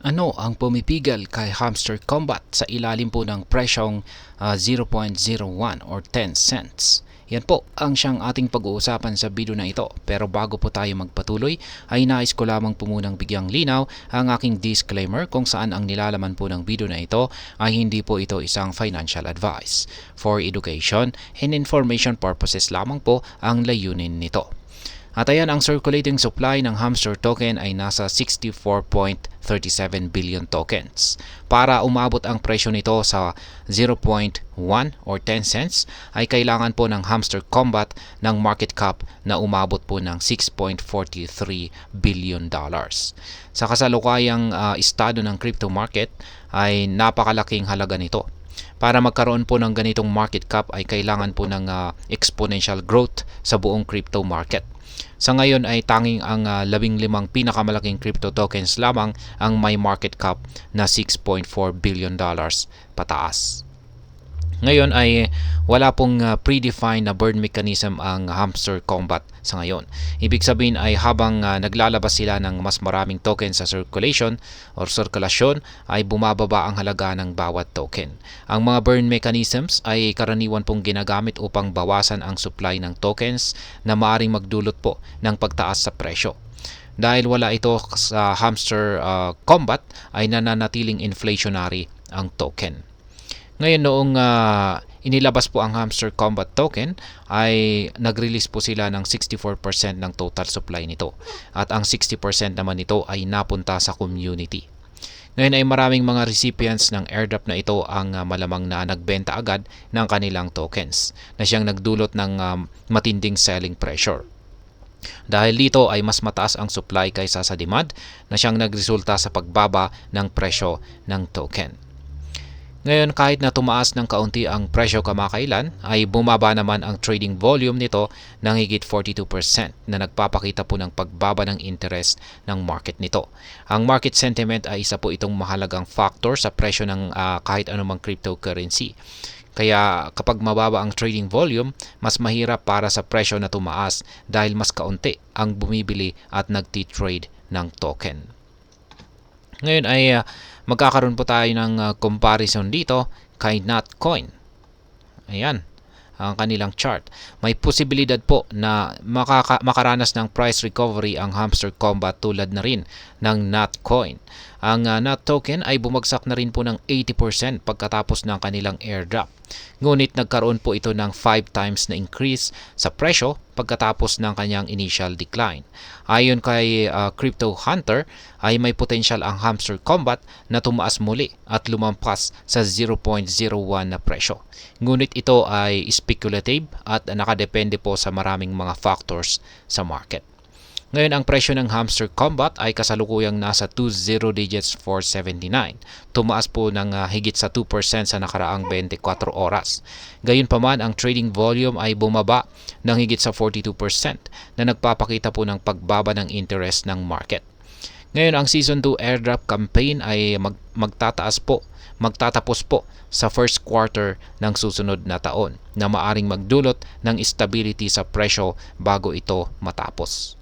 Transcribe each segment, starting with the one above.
Ano ang pumipigil kay Hamster Combat sa ilalim po ng presyong 0.01 or 10 cents? Yan po ang siyang ating pag-uusapan sa video na ito. Pero bago po tayo magpatuloy, ay nais ko lamang po munang bigyang linaw ang aking disclaimer kung saan ang nilalaman po ng video na ito ay hindi po ito isang financial advice. For education and information purposes lamang po ang layunin nito. At ayan, ang circulating supply ng Hamster token ay nasa 64.37 billion tokens. Para umabot ang presyo nito sa 0.1 or 10 cents ay kailangan po ng Hamster Combat ng market cap na umabot po ng 6.43 billion dollars. Sa kasalukuyang estado ng crypto market ay napakalaking halaga nito. Para magkaroon po ng ganitong market cap ay kailangan po ng exponential growth sa buong crypto market. Sa ngayon ay tanging ang 15 pinakamalaking crypto tokens lamang ang may market cap na 6.4 billion dollars pataas. Ngayon ay wala pong predefined na burn mechanism ang Hamster Combat sa ngayon. Ibig sabihin ay habang naglalabas sila ng mas maraming token sa circulation or sirkulasyon ay bumababa ang halaga ng bawat token. Ang mga burn mechanisms ay karaniwan pong ginagamit upang bawasan ang supply ng tokens na maaring magdulot po ng pagtaas sa presyo. Dahil wala ito sa Hamster Combat ay nananatiling inflationary ang token. Ngayon noong inilabas po ang Hamster Combat token ay nag-release po sila ng 64% ng total supply nito at ang 60% naman nito ay napunta sa community. Ngayon ay maraming mga recipients ng airdrop na ito ang malamang na nagbenta agad ng kanilang tokens na siyang nagdulot ng matinding selling pressure. Dahil dito ay mas mataas ang supply kaysa sa demand na siyang nagresulta sa pagbaba ng presyo ng token. Ngayon kahit na tumaas ng kaunti ang presyo kamakailan ay bumaba naman ang trading volume nito ng higit 42% na nagpapakita po ng pagbaba ng interest ng market nito. Ang market sentiment ay isa po itong mahalagang factor sa presyo ng kahit anumang cryptocurrency. Kaya kapag mababa ang trading volume, mas mahirap para sa presyo na tumaas dahil mas kaunti ang bumibili at nagtitrade ng token. Ngayon ay magkakaroon po tayo ng comparison dito kay Notcoin. Ayan ang kanilang chart. May posibilidad po na makaranas ng price recovery ang Hamster Combat tulad na rin ng Notcoin. Ang Not token ay bumagsak na rin po ng 80% pagkatapos ng kanilang airdrop. Ngunit nagkaroon po ito ng 5 times na increase sa presyo pagkatapos ng kanyang initial decline. Ayon kay Crypto Hunter ay may potential ang Hamster Combat na tumaas muli at lumampas sa 0.01 na presyo. Ngunit ito ay speculative at nakadepende po sa maraming mga factors sa market. Ngayon ang presyo ng Hamster Combat ay kasalukuyang nasa 20 digits 479. Tumaas po ng higit sa 2% sa nakaraang 24 oras. Gayunpaman ang trading volume ay bumaba ng higit sa 42% na nagpapakita po ng pagbaba ng interest ng market. Ngayon ang Season 2 airdrop campaign ay magtatapos po sa first quarter ng susunod na taon na maaring magdulot ng stability sa presyo bago ito matapos.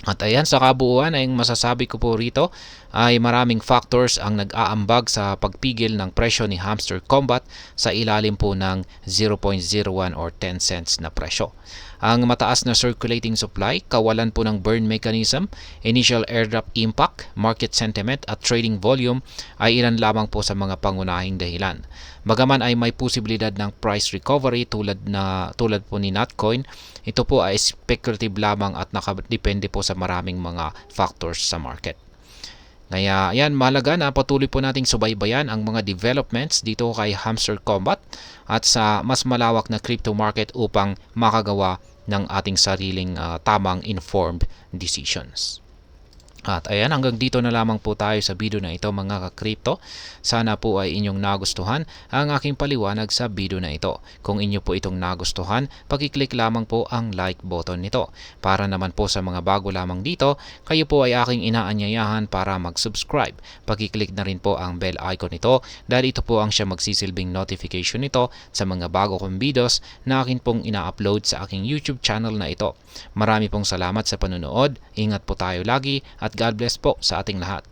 At ayan, sa kabuuan ay masasabi ko po rito ay maraming factors ang nag-aambag sa pagpigil ng presyo ni Hamster Combat sa ilalim po ng 0.01 or 10 cents na presyo. Ang mataas na circulating supply, kawalan po ng burn mechanism, initial airdrop impact, market sentiment at trading volume ay ilan lamang po sa mga pangunahing dahilan. Bagaman ay may posibilidad ng price recovery tulad po ni Notcoin, ito po ay speculative lamang at nakadepende po sa maraming mga factors sa market. Kaya yan, mahalaga na patuloy po nating subaybayan ang mga developments dito kay Hamster Combat at sa mas malawak na crypto market upang makagawa ng ating sariling tamang informed decisions. At ayan, hanggang dito na lamang po tayo sa video na ito mga ka-crypto. Sana po ay inyong nagustuhan ang aking paliwanag sa video na ito. Kung inyo po itong nagustuhan, pakiclick lamang po ang like button nito. Para naman po sa mga bago lamang dito, kayo po ay aking inaanyayahan para mag-subscribe. Pakiclick na rin po ang bell icon nito dahil ito po ang siya magsisilbing notification nito sa mga bago kong videos na akin pong ina-upload sa aking YouTube channel na ito. Marami pong salamat sa panonood. Ingat po tayo lagi at God bless po sa ating lahat.